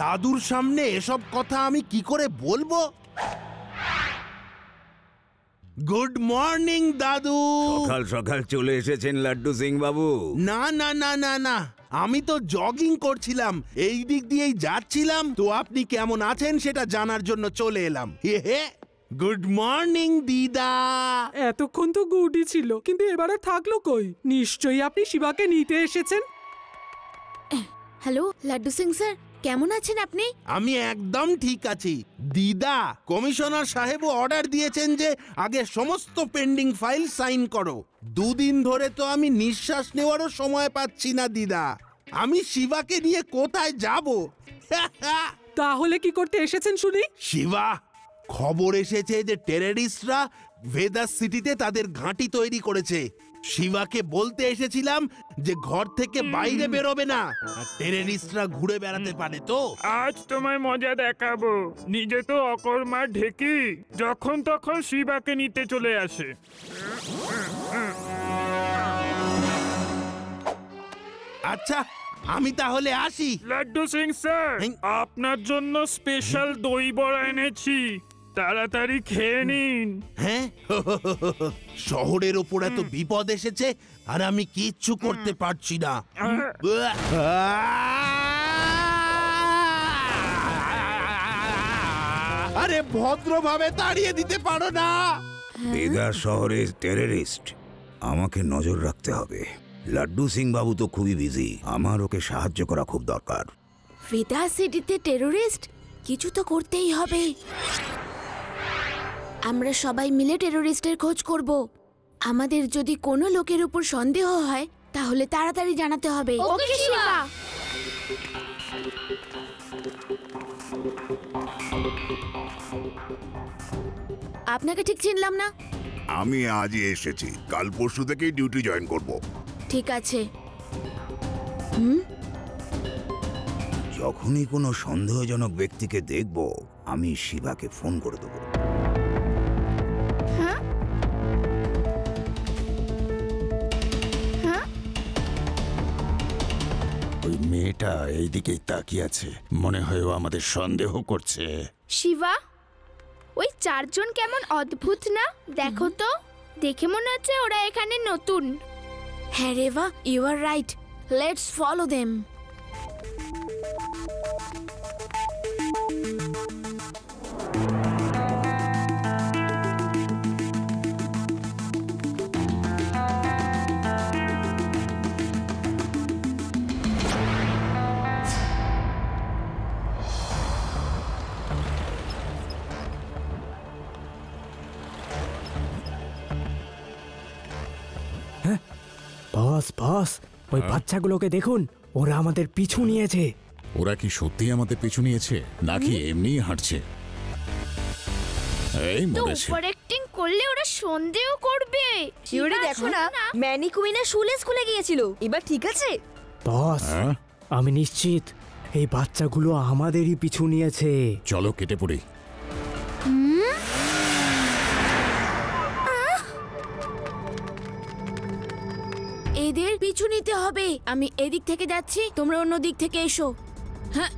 দাদুর সামনে এসব কথা আমি কি করে বলবো? গুড মর্নিং দাদু। সকাল সকাল চলে এসেছেন লাড্ডু সিং বাবু? না না না না না, আমি তো জগিং করছিলাম, এই দিক দিয়েই যাচ্ছিলাম, তো আপনি কেমন আছেন সেটা জানার জন্য চলে এলাম। হে গুড মর্নিং দিদা। এতক্ষণ তো গুডই ছিল, কিন্তু এবার আর থাকলো কই? নিশ্চয়ই আপনি শিবাকে নিতে এসেছেন। হ্যালো লাড্ডু সিং স্যার, কেমন আছেন আপনি? আমি একদম ঠিক আছি দিদা। কমিশনার সাহেবও অর্ডার দিয়েছেন যে আগে সমস্ত পেন্ডিং ফাইল সাইন করো। দুদিন ধরে তো আমি নিঃশ্বাস নেওয়ারও সময় পাচ্ছি না দিদা। আমি শিবাকে নিয়ে কোথায় যাব? তাহলে কি করতে এসেছেন শুনি? শিবা, খবর এসেছে যে টেররিস্টরা ভেদাস সিটিতে তাদের ঘাঁটি তৈরি করেছে। শিবাকে বলতে এসেছিলাম যে ঘর থেকে বাইরে বেরোবে না, টেররিস্টরা ঘুরে বেড়াতে পারে। তো আজ তোমায় মজা দেখাবো। নিজে তো অকর্মা ঢেকি, যখন তখন শিবাকে নিতে চলে আসে। আচ্ছা, আমি তাহলে আসি। লাড্ডু সিং স্যার, আপনার জন্য স্পেশাল দই বড়া এনেছি, তাড়াতাড়ি খেয়ে নিন। হ্যাঁ, শহরের ওপর এত বিপদ এসেছে আর আমি কিচ্ছু করতে পারছি না। আরে ভদ্রভাবে তাড়িয়ে দিতে পারো না? বেদার শহরে টেররিস্ট, আমাকে নজর রাখতে হবে। লাড্ডু সিং বাবু তো খুবই বিজি, আমার ওকে সাহায্য করা খুব দরকার। ভেদাস সিটিতে টেররিস্ট? কিছু তো করতেই হবে। আমরা সবাই মিলে টেররিস্টের খোঁজ করব। আমাদের যদি কোনো লোকের উপর সন্দেহ হয় তাহলে তাড়াতাড়ি জানাতে হবে। ওকে শিবা। আপনাকে ঠিক চিনলাম না। আমি আজই এসেছি, কাল পরশু থেকেই ডিউটি জয়েন করব। ঠিক আছে। যখনই কোনো সন্দেহজনক ব্যক্তিকে দেখব, আমি শিবাকে ফোন করে দেবো। ওই মেয়েটা এইদিকেই তাকিয়ে আছে, মনে হয় ও আমাদের সন্দেহ করছে। শিবা, ওই চারজন কেমন অদ্ভুত না? দেখো তো, দেখে মনে হচ্ছে ওরা এখানে নতুন। হ্যাঁ Reva, you are right, let's follow them. Boss boss, ওই বাচ্চাগুলোকে দেখুন, ওরা আমাদের পিছু নিয়েছে। ওরা কি সত্যি আমাদের পিছু নিয়েছে নাকি এমনিই হাঁটছে? এই মরেছে। ওভার অ্যাক্টিং করলে ওরা সন্দেহ করবে। শিউরি দেখো না, ম্যানিকুইনা শুলে স্কুলে গিয়েছিল, এবার ঠিক আছে? বস, আমি নিশ্চিত এই বাচ্চাগুলো আমাদেরই পিছু নিয়েছে। চলো কেটে পড়ি। এদের পিছু নিতে হবে। আমি এদিক থেকে যাচ্ছি, তোমরা অন্য দিক থেকে এসো। হ্যাঁ,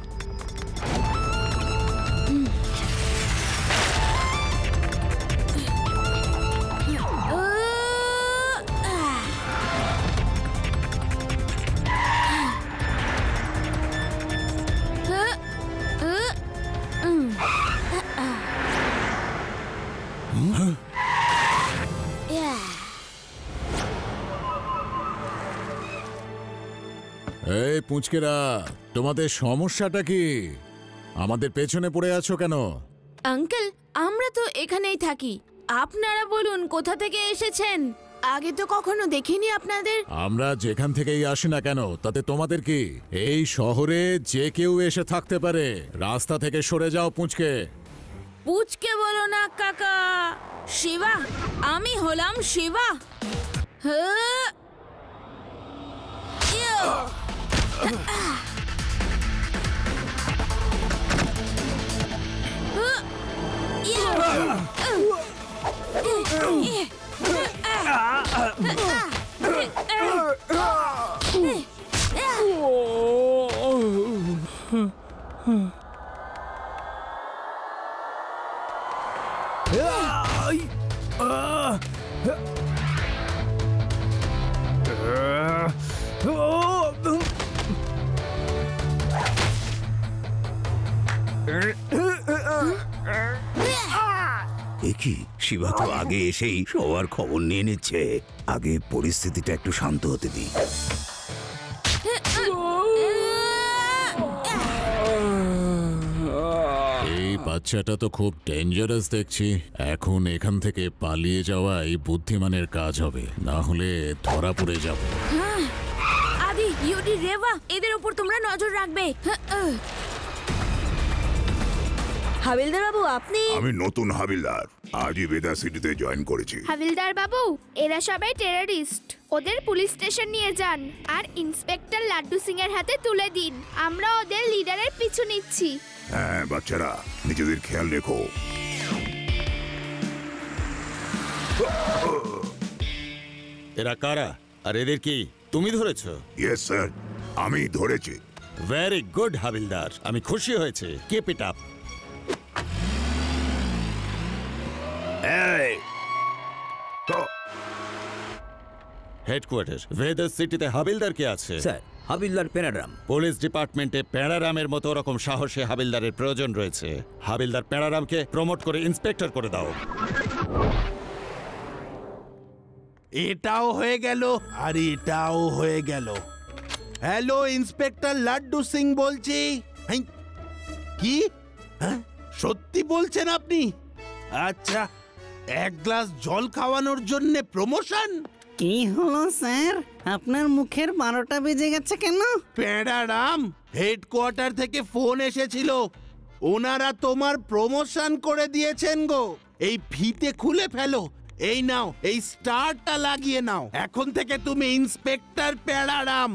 এই পুঁচকেরা, তোমাদের সমস্যাটা কি? আমাদের পেছনে পড়ে আছো কেন? আঙ্কেল, আমরা তো এখানেই থাকি। আপনারা বলুন কোথা থেকে এসেছেন? আগে তো কখনো দেখিনি আপনাদের। আমরা যেখান থেকেই আসি না কেন তাতে তোমাদের কি? এই শহরে যে কেউ এসে থাকতে পারে, রাস্তা থেকে সরে যাও পুঁচকে। পুচকে বলো না কাকা। শিবা, আমি হলাম শিবা। হ্যাঁ, কি শিবা তো আগে এসেই সবার খবর নিয়ে নিচ্ছে। আগে পরিস্থিতিটা একটু শান্ত হতে দিই। এই বাচ্চাটা তো খুব ডেঞ্জারাস দেখছি। এখন এখান থেকে পালিয়ে যাওয়াই বুদ্ধিমানের কাজ হবে, না হলে ধরা পড়ে যাব। আদি, ইউডি, রেভা, এদের উপর তোমরা নজর রাখবে। হাবিলদার বাবু, আপনি? আমি নতুন হাবিলদার, আজই বেদা সিটিতে জয়েন করেছি। হাবিলদার বাবু, এরা সবাই টেররিস্ট। ওদের পুলিশ স্টেশন নিয়ে যান আর ইন্সপেক্টর লাড্ডু সিং এর হাতে তুলে দিন। আমরা ওদের লিডারের পিছু নিচ্ছি। হ্যাঁ বাচ্চারা, নিজেদের খেয়াল রেখো। এরা কারা আর এদের কি তুমি ধরেছো? ইয়েস স্যার, আমি ধরেছি। ভেরি গুড হাবিলদার, আমি খুশি হয়েছে। Keep it up. হেডকোয়ার্টার ভেদার সিটিতে হাবিলদার কে আছে? স্যার, হাবিলদার পেড়ারাম। পুলিশ ডিপার্টমেন্টে পেড়ারামের মতো ওরকম সাহসী হাবিলদারের প্রয়োজন রয়েছে। হাবিলদার পেড়ারামকে প্রমোট করে ইন্সপেক্টর করে দাও। এটাও হয়ে গেল আর এটাও হয়ে গেল। হ্যালো, ইন্সপেক্টর লাড্ডু সিং বলছি। হেই, কি? হ্যাঁ, সত্যি বলছেন আপনি? আচ্ছা, এক গ্লাস জল খাওয়ানোর জন্য প্রমোশন? কি হলো স্যার, আপনার মুখের 12টা বেজে গেছে কেন? পেড়ারাম, হেডকোয়ার্টার থেকে ফোন এসেছিল। ওনারা তোমার প্রমোশন করে দিয়েছেন গো। এই ফিতে খুলে ফেলো। এই নাও, এই স্টারটা লাগিয়ে নাও। এখন থেকে তুমি ইন্সপেক্টর পেড়ারাম।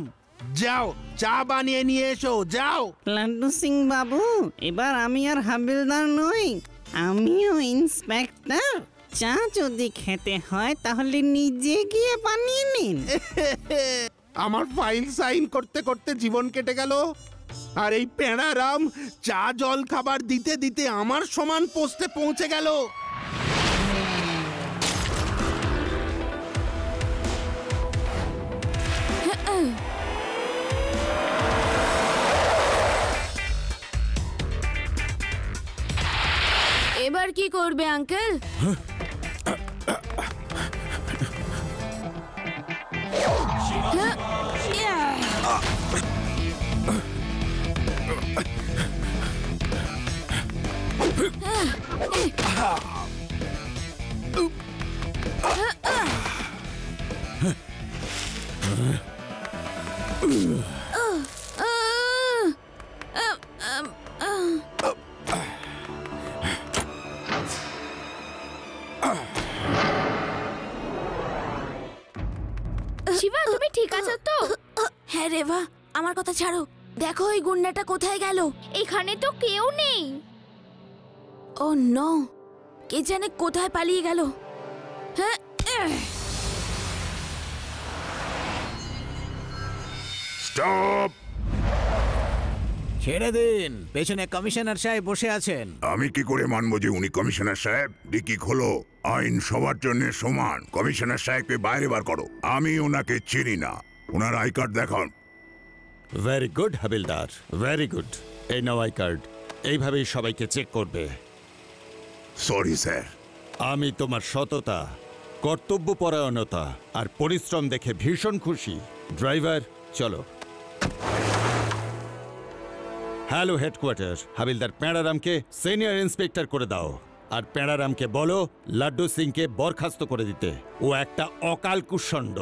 যাও, চা বানিয়ে নিয়ে এসো, যাও। লাড্ডু সিং বাবু, এবার আমি আর হাবিলদার নই, আমিও ইন্সপেক্টর। চা যদি খেতে হয় তাহলে নিজে গিয়ে বানিয়ে নিন। আমার ফাইল সাইন করতে করতে জীবন কেটে গেল, আর এই পেড়ারাম চা জল খাবার দিতে দিতে আমার সমান পোস্টে পৌঁছে গেল। এবার কি করবে আঙ্কেল? শিবা, তুমি ঠিক আছো তো? হ্যাঁ রেভা, আমার কথা ছাড়ো। দেখো ওই গুন্ডাটা কোথায় গেল? এখানে তো কেউ নেই। ও নো, কে জানে কোথায় পালিয়ে গেল। হ্যাঁ, স্টপ! ছেড়ে দিন, পেছনে কমিশনার সাহেব বসে আছেন। আমি কি করে মানবো যে উনি কমিশনার সাহেব? ডিকি খোলো। আইন সবার জন্য সমান। কমিশনার সাহেবকে বাইরে বার করো। আমি ওনাকে চিনি না। ওনার আই কার্ড দেখান। Very good havildar, very good. এই নাও আই কার্ড। এইভাবেই সবাইকে চেক করবে। Sorry sir. আমি তোমার সততা, কর্তব্যপরায়ণতা আর পরিশ্রম দেখে ভীষণ খুশি। ড্রাইভার, চলো। হ্যালো হেডকোয়ার্টার, হাবিলদার পেড়ারামকে সিনিয়র ইন্সপেক্টর করে দাও। আর পেড়ারামকে বলো লাড্ডু সিংকে বরখাস্ত করে দিতে। ও একটা অকাল কুষ্মাণ্ড।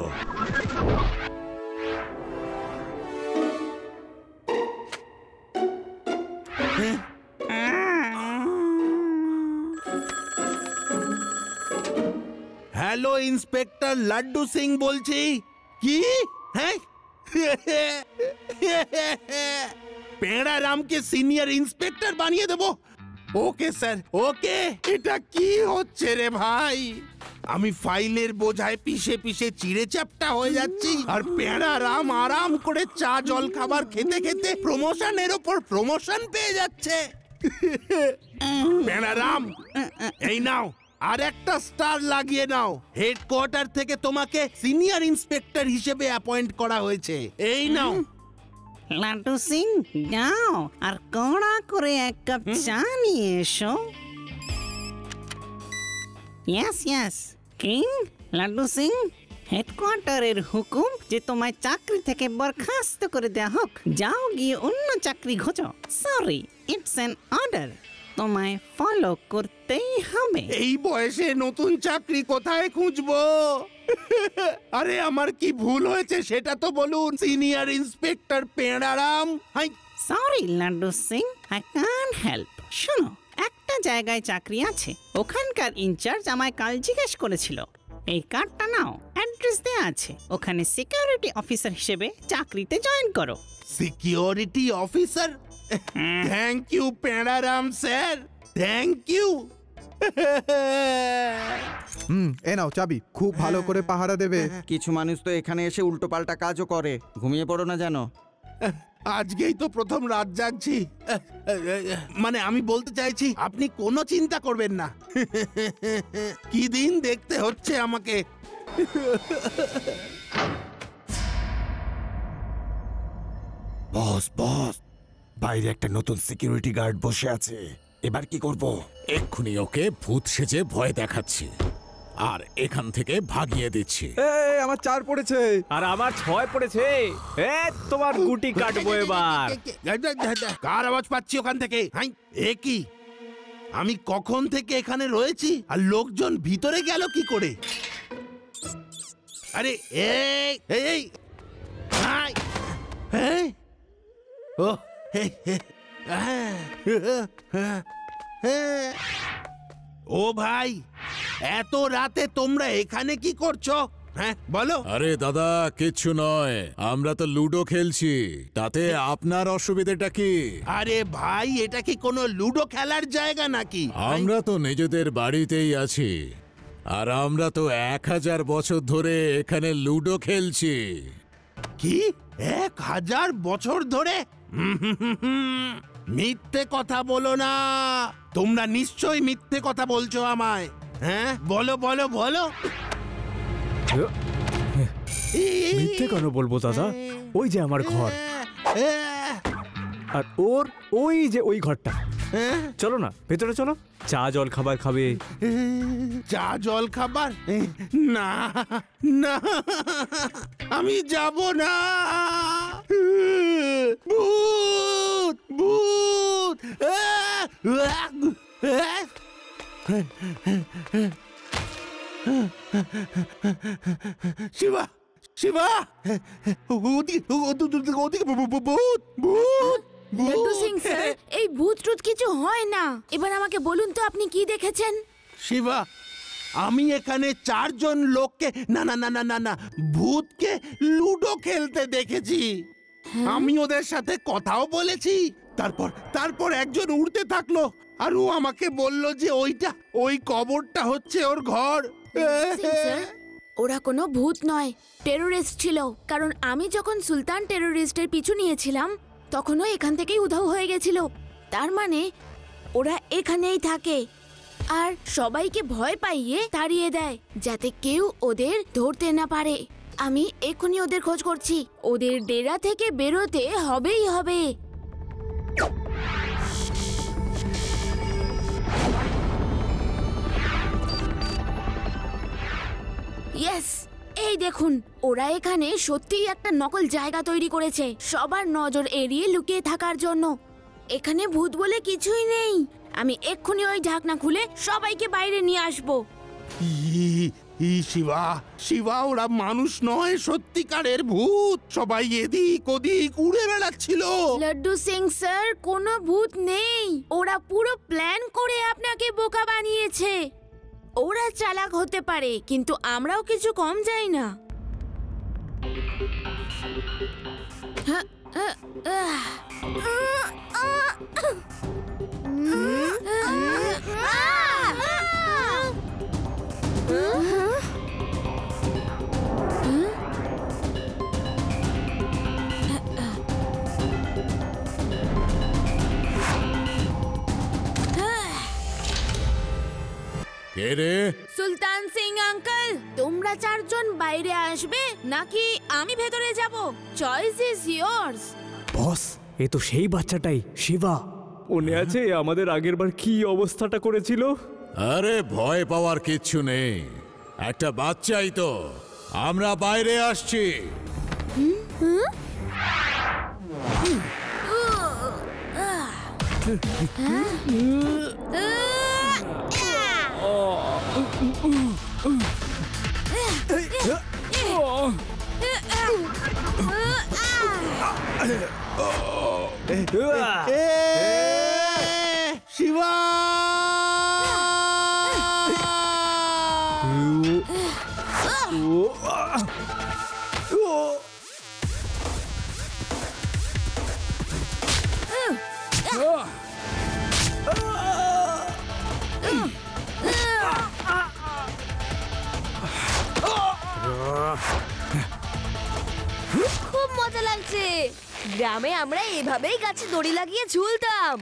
হ্যালো, ইন্সপেক্টর লাড্ডু সিং বলছি। কি? হ্যাঁ, পেড়ারামকে সিনিয়র ইন্সপেক্টর বানিয়ে দেবো? ওকে স্যার, ওকে। এটা কি হচ্ছে রে ভাই? আমি ফাইলের বোঝায় পিষে পিষে চিড়ে চ্যাপটা হয়ে যাচ্ছি, আর পেড়ারাম আরাম করে চা জল খাবার খেতে খেতে প্রমোশনের ওপর প্রমোশন পেয়ে যাচ্ছে। প্যাঁড়ারাম, এই নাও আর একটা স্টার লাগিয়ে নাও। হেডকোয়ার্টার থেকে তোমাকে সিনিয়র ইন্সপেক্টর হিসেবে অ্যাপয়েন্ট করা হয়েছে। এই নাও। লাড্ডু সিং, যাও আর কড়া করে এক কাপ চা নিয়ে এসো। Yes yes king. Laddu Singh, হেডকোয়ার্টারের হুকুম যে তোমায় চাকরি থেকে বরখাস্ত করে দেওয়া হোক। যাও গিয়ে অন্য চাকরি খোঁজো। Sorry, it's an order. তোমায় ফলো করতেই হবে। এই বয়সে নতুন চাকরি কোথায় খুঁজবো? আরে আমার কি ভুল হয়েছে সেটা তো বলুন senior inspector পেঁড়ারাম। High, sorry laddu Singh, I can't help. শোনো, একটা জায়গায় চাকরি আছে, ওখানকার ইনচার্জ আমায় কাল জিজ্ঞেস করেছিল। এই কার্ডটা নাও, অ্যাড্রেস দেয়া আছে। ওখানে সিকিউরিটি অফিসার হিসেবে চাকরিতে জয়েন করো। Security officer? Thank you Pendaram sir, thank you. এ নাও চাবি, খুব ভালো করে পাহারা দেবে। কিছু মানুষ তো এখানে এসে উল্টোপাল্টা কাজও করে, ঘুমিয়ে পড়ো না যেন। আজকেই তো প্রথম রাত জাগছি। মানে আমি বলতে চাইছি আপনি কোনো চিন্তা করবেন না। কি দিন দেখতে হচ্ছে আমাকে। বস বস, বাইরে একটা নতুন সিকিউরিটি গার্ড বসে আছে। এবার কি করব? এক্ষুনি ওকে ভূত সেজে ভয় দেখাচ্ছি আর এখান থেকে ভাগিয়ে দিচ্ছি। আমার 4 পড়েছে আর আমার 6 পড়েছে। তোমার গুটি কাটবো এবার। কার আওয়াজ পাচ্ছি ওখান থেকে? এ কি, আমি কখন থেকে এখানে রয়েছি আর লোকজন ভিতরে গেল কি করে? আরে এই এই হাই, হ্যাঁ, ও ও ভাই, এত রাতে তোমরা এখানে কি করছো? হ্যাঁ বলো। আরে দাদা, কিচ্ছু নয়, আমরা তো লুডো খেলছি, তাতে আপনার অসুবিধাটা কি? আরে ভাই, এটা কি কোনো লুডো খেলার জায়গা নাকি? আমরা তো নিজেদের বাড়িতেই আছি আর আমরা তো 1000 বছর ধরে এখানে লুডো খেলছি। কি 1000 বছর ধরে? মিথ্যে কথা বলো না, তোমরা নিশ্চয়ই মিথ্যে কথা বলছো আমায়। হ্যাঁ বলো বলো বলো। মিথ্যে কেন বলবো দাদা? ওই যে আমার ঘর, আর ওর ওই যে ওই ঘরটা। চলো না ভেতরে চলো, চা জল খাবার খাবে। চা জল খাবার? না না, আমি যাব না। ভূত ভূত। শিবা শিবা, ওদিকে ওদিকে ভূত ভূত। লাড্ডু সিং স্যার, এই ভূত টুত কিছু হয় না। এবার আমাকে বলুন তো আপনি কি দেখেছেন? শিবা, আমি এখানে 4 জন লোককে, না না না না না না, ভূতকে লুডো খেলতে দেখেছি। আমি ওদের সাথে কথাও বলেছি। তারপর একজন উড়তে থাকলো আর ও আমাকে বলল যে ওই কবরটা হচ্ছে ওর ঘর। ওরা কোনো ভূত নয়, টেরোরিস্ট ছিল। কারণ আমি যখন সুলতান টেরোরিস্টের পিছু নিয়েছিলাম তখনও এখান থেকেই উধাও হয়ে গেছিল। তার মানে ওরা এখানেই থাকে আর সবাইকে ভয় পাইয়ে তাড়িয়ে দেয় যাতে কেউ ওদের ধরতে না পারে। আমি এক্ষুনি ওদের খোঁজ করছি। ওদের ডেরা থেকে বেরোতে হবেই হবে। ইয়েস, এই দেখুন, ওরা এখানে সত্যিই একটা নকল জায়গা তৈরি করেছে সবার নজর এড়িয়ে লুকিয়ে থাকার জন্য। এখানে ভূত বলে কিছুই নেই। আমি এক্ষুনি ওই ঢাকনা খুলে সবাইকে বাইরে নিয়ে আসবো। শিবা শিবা, ওরা মানুষ নয়, সত্যিকারের ভূত। সবাই এদিক ওদিক উড়ে বেড়াচ্ছিল। লাড্ডু সিং স্যার, কোনো ভূত নেই। ওরা পুরো প্ল্যান করে আপনাকে বোকা বানিয়েছে। ওরা চালাক হতে পারে, কিন্তু আমরাও কিছু কম যাই না। কে রে? সুলতান সিং আঙ্কেল, তোমরা চারজন বাইরে আসবে নাকি আমি ভেতরে যাব? Choice is yours. বস, এ তো সেই বাচ্চাটাই, শিবা। মনে আছে আমাদের আগেরবার কি অবস্থাটা করেছিল? আরে ভয় পাওয়ার কিচ্ছু নেই, একটা বাচ্চাই তো। আমরা বাইরে আসছি। শিবা! খুব মজা লাগছে। গ্রামে আমরা এভাবেই গাছে দড়ি লাগিয়ে ঝুলতাম।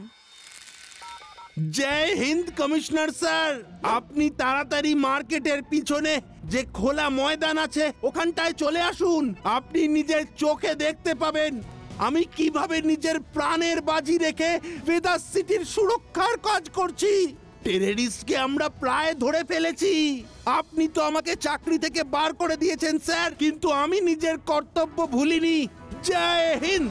জয় হিন্দ কমিশনার স্যার, আপনি তাড়াতাড়ি মার্কেটের পিছনে যে খোলা ময়দান আছে ওখানটায় চলে আসুন। আপনি নিজের চোখে দেখতে পাবেন আমি কিভাবে নিজের প্রাণের বাজি রেখে ভেদাস সিটির সুরক্ষার কাজ করছি। টেররিস্টকে আমরা প্রায় ধরে ফেলেছি। আপনি তো আমাকে চাকরি থেকে বার করে দিয়েছেন স্যার, কিন্তু আমি নিজের কর্তব্য ভুলিনি। জয় হিন্দ।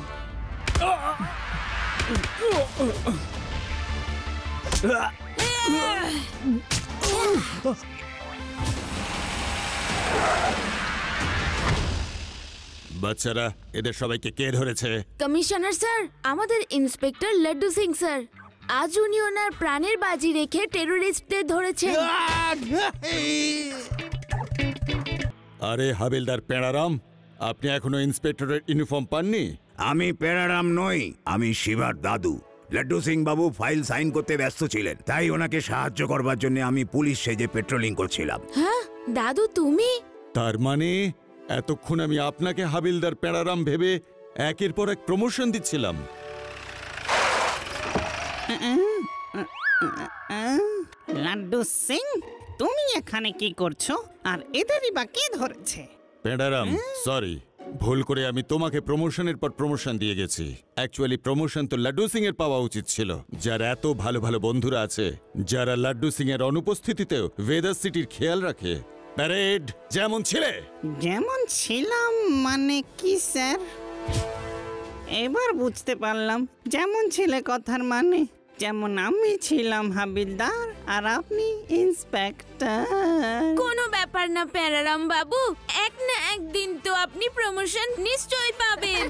বাচ্চারা, এদের সবাইকে কে ধরেছে? কমিশনার স্যার, আমাদের ইন্সপেক্টর লাড্ডু সিং স্যার। আজ উনি ওনার প্রাণের বাজি রেখে টেররিস্টদের ধরেছেন। আরে হাবিলদার পেড়ারাম, আপনি এখনো ইন্সপেক্টরের ইউনিফর্ম পাননি? আমি পেড়ারাম নই, আমি শিবার দাদু। লাড্ডু সিং বাবু ফাইল সাইন করতে ব্যস্ত ছিলেন, তাই ওনাকে সাহায্য করবার জন্য আমি পুলিশ সেজে পেট্রোলিং করছিলাম। হ্যাঁ দাদু, তুমি? তার মানে এতক্ষণ আমি আপনাকে হাবিলদার পেড়ারাম ভেবে একের পর এক প্রমোশন দিচ্ছিলাম। লাড্ডু সিং, তুমি এখানে কি করছো? আর এদেরই বা কে ধরেছে? পেড়ারাম, সরি, ভুল করে আমি তোমাকে প্রমোশনের পর প্রমোশন দিয়ে গেছি। অ্যাকচুয়ালি প্রমোশন তো লাড্ডু সিং এর পাওয়া উচিত ছিল, যার এত ভালো ভালো বন্ধুরা আছে, যারা লাড্ডু সিং এর অনুপস্থিতিতেও ভেদাস সিটির খেয়াল রাখে। প্যারেড যেমন ছিলে। যেমন ছিলাম মানে কি স্যার? এবার বুঝতে পারলাম যেমন ছিলে কথার মানে। যেমন আমি ছিলাম হাবিলদার আর আপনি ইন্সপেক্টর। কোনো ব্যাপার না প্যারারাম বাবু, এক না একদিন তো আপনি প্রমোশন নিশ্চয়ই পাবেন।